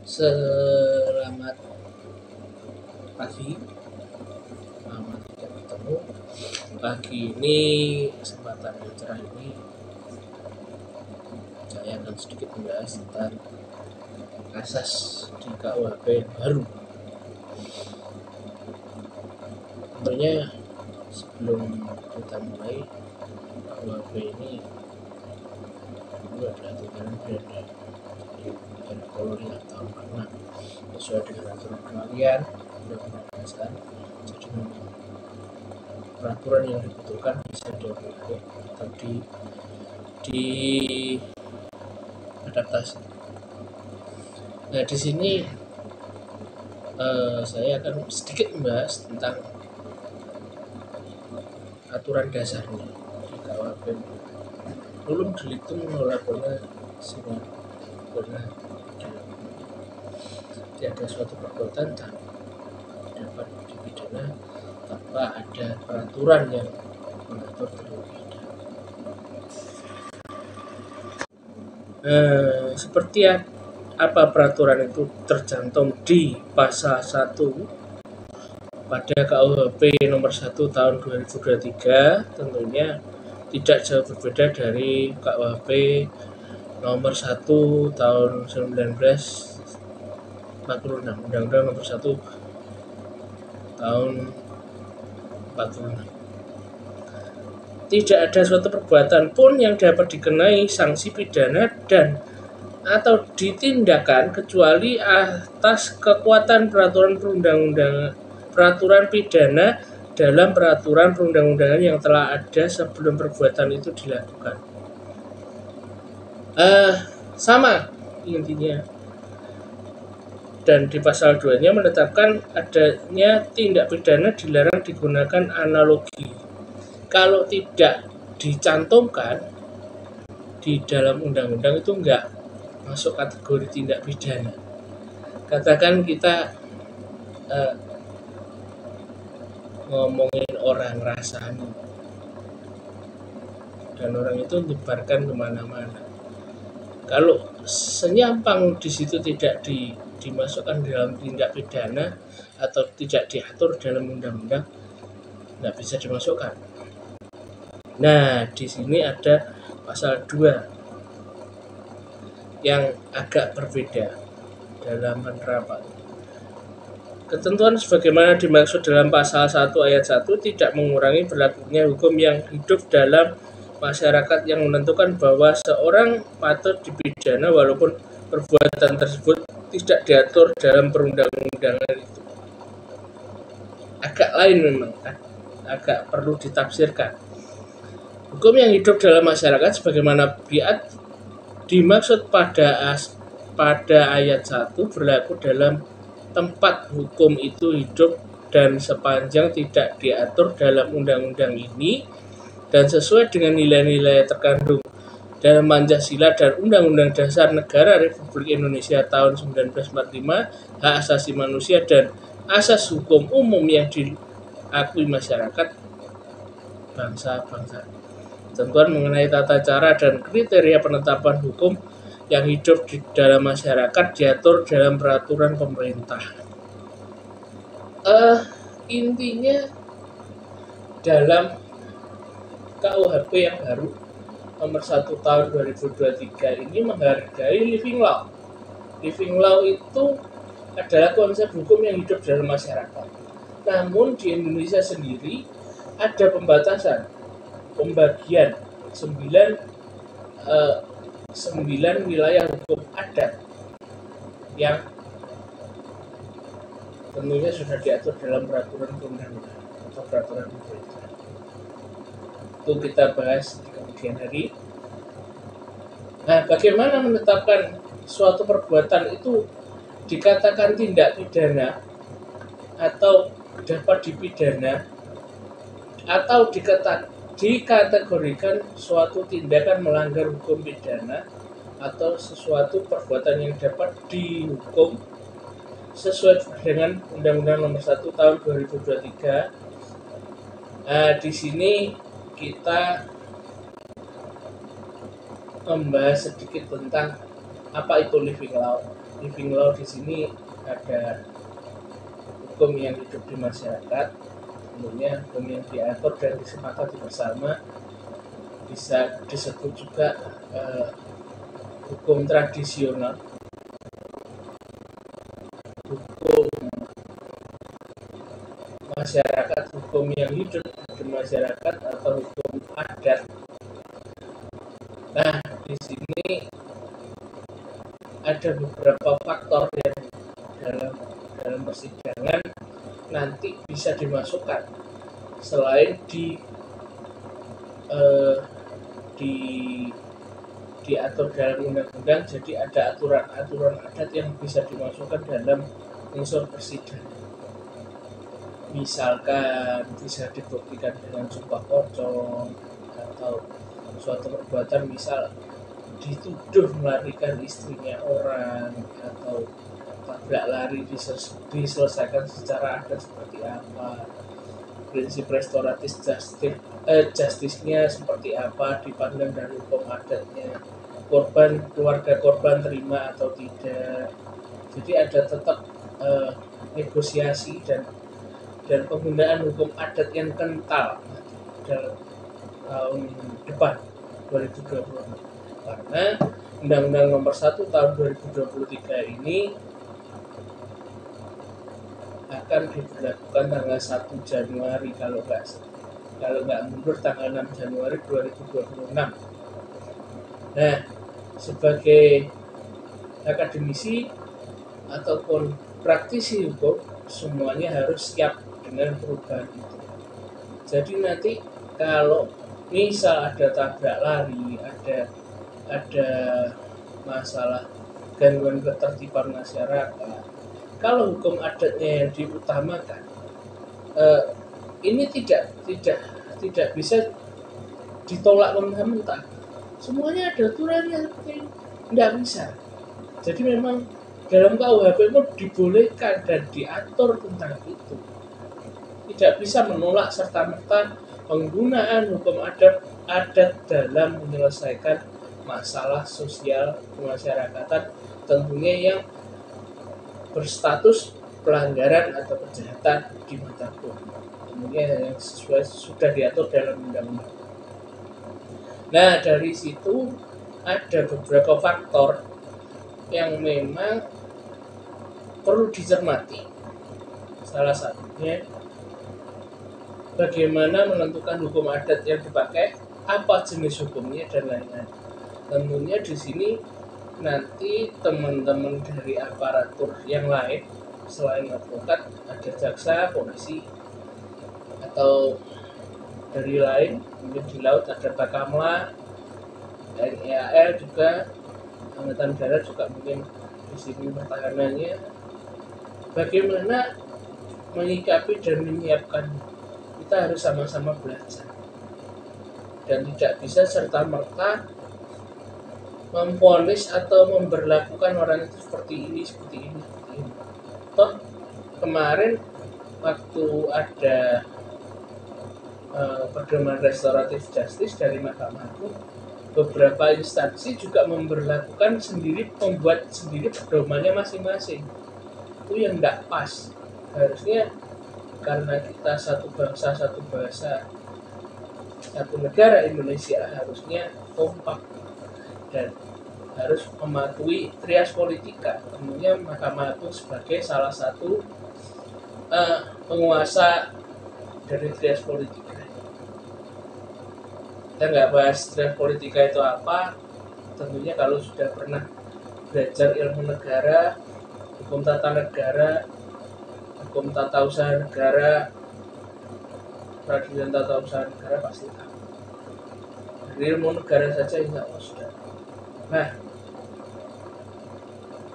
Selamat pagi, lama tidak bertemu. Pagi ini, kesempatan yang cerah ini, saya akan sedikit membahas tentang asas di KUHP yang baru. Tentunya sebelum kita mulai, KUHP ini dulu ada aturan beda dari koloni atau mana sesuai dengan aturan kalian undang-undang dasar. Jadi memang peraturan yang dibutuhkan bisa diambil atau diadaptasi. Nah, di sini saya akan sedikit membahas tentang aturan dasarnya di KUHP. Belum dihitung oleh singa pernah ada suatu perbuatan dan dapat dipidana tanpa ada peraturan yang mengatur terlebih dahulu. Seperti apa peraturan itu tercantum di pasal 1 pada KUHP nomor 1 tahun 2023, tentunya tidak jauh berbeda dari KUHP nomor 1 tahun 1946, Undang-Undang nomor 1 tahun 46. Tidak ada suatu perbuatan pun yang dapat dikenai sanksi pidana dan atau ditindakan kecuali atas kekuatan peraturan pidana dalam peraturan perundang-undangan yang telah ada sebelum perbuatan itu dilakukan. Sama intinya. Dan di pasal 2-nya menetapkan adanya tindak pidana dilarang digunakan analogi. Kalau tidak dicantumkan di dalam undang-undang itu enggak masuk kategori tindak pidana. Katakan kita ngomongin orang rasani dan orang itu menyebarkan kemana-mana. Kalau senyampang di situ tidak dimasukkan dalam tindak pidana atau tidak diatur dalam undang-undang, nggak bisa dimasukkan. Nah, di sini ada pasal 2 yang agak berbeda dalam penerapan. Ketentuan sebagaimana dimaksud dalam pasal 1 ayat 1 tidak mengurangi berlakunya hukum yang hidup dalam masyarakat yang menentukan bahwa seorang patut dipidana walaupun perbuatan tersebut tidak diatur dalam perundang-undangan itu. Agak lain memang, agak perlu ditafsirkan. Hukum yang hidup dalam masyarakat sebagaimana dimaksud pada ayat 1 berlaku dalam tempat hukum itu hidup dan sepanjang tidak diatur dalam undang-undang ini dan sesuai dengan nilai-nilai terkandung dalam Pancasila dan Undang-Undang Dasar Negara Republik Indonesia tahun 1945, hak asasi manusia dan asas hukum umum yang diakui masyarakat bangsa-bangsa. Ketentuan mengenai tata cara dan kriteria penetapan hukum yang hidup di dalam masyarakat diatur dalam peraturan pemerintah. Intinya dalam KUHP yang baru nomor 1 tahun 2023 ini menghargai living law. Living law itu adalah konsep hukum yang hidup dalam masyarakat. Namun di Indonesia sendiri ada pembagian 9 wilayah hukum adat yang tentunya sudah diatur dalam peraturan perundang-undangan atau peraturan pemerintah. Itu kita bahas di kemudian hari. Nah, bagaimana menetapkan suatu perbuatan itu dikatakan tindak pidana atau dapat dipidana atau dikategorikan suatu tindakan melanggar hukum pidana atau sesuatu perbuatan yang dapat dihukum sesuai dengan Undang-Undang Nomor 1 Tahun 2023. Di sini kita membahas sedikit tentang Apa itu living law? Living law di sini ada hukum yang hidup di masyarakat, tentunya hukum yang diatur dan disepakati bersama. Bisa disebut juga hukum tradisional, hukum masyarakat, hukum yang hidup di masyarakat atau hukum adat. Nah, di sini ada beberapa faktor yang dalam persidangan nanti bisa dimasukkan selain diatur dalam undang-undang. Jadi ada aturan-aturan adat yang bisa dimasukkan dalam unsur persidangan. Misalkan bisa dibuktikan dengan sumpah pocong atau suatu perbuatan, misal dituduh melarikan istrinya orang atau tabrak lari diselesaikan secara adat seperti apa, prinsip restoratif justice-nya seperti apa dipandang dari hukum adatnya, keluarga korban terima atau tidak. Jadi ada tetap negosiasi dan penggunaan hukum adat yang kental dalam tahun depan 2020, karena Undang-Undang Nomor 1 Tahun 2023 ini akan diberlakukan tanggal 1 Januari kalau nggak mundur tanggal 6 Januari 2026. Nah, sebagai akademisi ataupun praktisi hukum, semuanya harus siap dengan perubahan itu. Jadi nanti kalau misal ada tabrak lari, ada masalah gangguan ketertiban masyarakat, kalau hukum adatnya yang diutamakan, ini tidak bisa ditolak mentah-mentah. Semuanya ada aturannya seperti ini, tidak bisa. Jadi memang dalam KUHP itu dibolehkan dan diatur tentang itu. Tidak bisa menolak serta-merta penggunaan hukum adat dalam menyelesaikan masalah sosial kemasyarakatan, tentunya yang berstatus pelanggaran atau kejahatan di mata hukum, tentunya yang sudah diatur dalam undang-undang. Nah, dari situ ada beberapa faktor yang memang perlu dicermati. Salah satunya bagaimana menentukan hukum adat yang dipakai, apa jenis hukumnya, dan lain-lain. Tentunya di sini nanti teman-teman dari aparatur yang lain selain advokat, ada jaksa, polisi, atau dari lain, mungkin di laut ada Bakamla, TNI AL juga, Angkatan Darat juga mungkin di sini pertahanannya. Bagaimana menyikapi dan menyiapkan, kita harus sama-sama belajar dan tidak bisa serta-merta memvonis atau memberlakukan orang itu seperti ini. Toh kemarin waktu ada pedoman restoratif justice dari Mahkamah Agung, beberapa instansi juga membuat sendiri pedomannya masing-masing. Itu yang tidak pas. Harusnya karena kita satu bangsa, satu bahasa, satu negara Indonesia, harusnya kompak dan harus mematuhi trias politika. Tentunya Mahkamah Agung sebagai salah satu penguasa dari trias politika. Kita nggak bahas trias politika itu apa. Tentunya kalau sudah pernah belajar ilmu negara, hukum tata negara, hukum tata usaha negara, peradilan tata usaha negara, pasti tahu. Dari ilmu negara saja insya Allah sudah. Nah,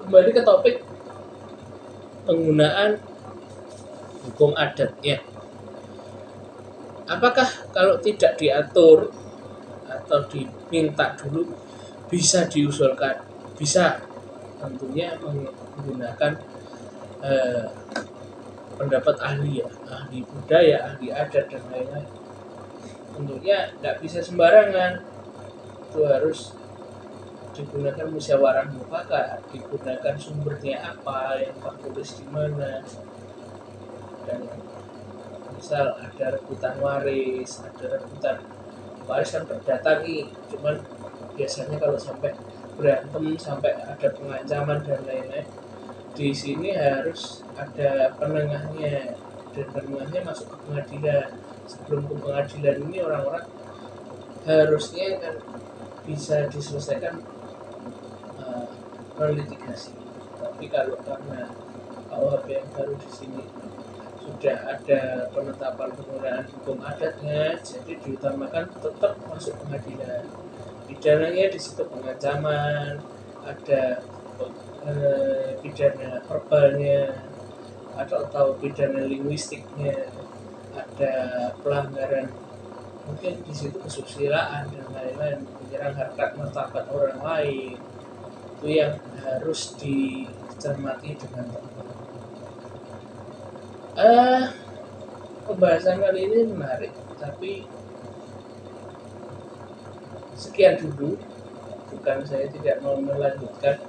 kembali ke topik penggunaan hukum adat ya. Apakah kalau tidak diatur atau diminta dulu bisa diusulkan? Bisa, tentunya menggunakan pendapat ahli ya, ahli budaya, ahli adat dan lain-lain. Tentunya tidak bisa sembarangan, itu harus digunakan musyawarah mufakat, digunakan sumbernya apa, yang tertulis di mana, dan misal ada rebutan waris kan perdata nih, cuman biasanya kalau sampai berantem, sampai ada pengancaman dan lain-lain, di sini harus ada penengahnya, dan penengahnya masuk ke pengadilan. Sebelum ke pengadilan ini orang-orang harusnya kan bisa diselesaikan litigasi. Tapi kalau karena KUHP yang baru di sini sudah ada penetapan penggunaan hukum adatnya, jadi diutamakan tetap masuk pengadilan. Pidananya di situ pengancaman, ada pidana verbalnya, atau pidana linguistiknya, ada pelanggaran mungkin di situ kesusilaan dan lain-lain, menyerang harkat martabat orang lain. Itu yang harus dicermati dengan tepat. Pembahasan kali ini menarik, tapi sekian dulu, bukan saya tidak mau melanjutkan.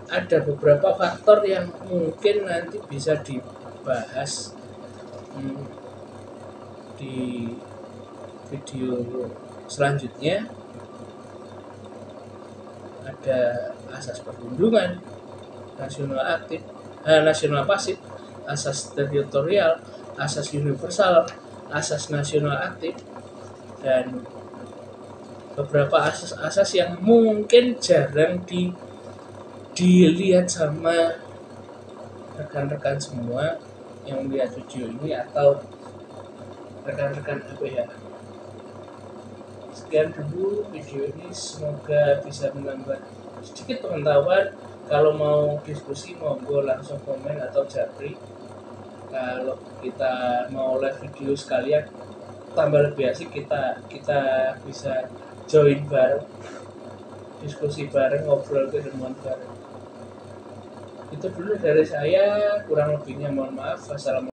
Ada beberapa faktor yang mungkin nanti bisa dibahas di video selanjutnya. Ada asas perlindungan, nasional pasif, asas teritorial, asas universal, asas nasional aktif, dan beberapa asas-asas yang mungkin jarang dilihat sama rekan-rekan semua yang melihat video ini, atau rekan-rekan APH. Sekian dulu video ini, semoga bisa menambah sedikit pengetahuan. Kalau mau diskusi, monggo langsung komen atau japri. Kalau kita mau live video sekalian, tambah lebih asik, kita bisa join bareng, diskusi bareng, ngobrol ketemuan bareng. Itu dulu dari saya, kurang lebihnya mohon maaf. Wassalamualaikum.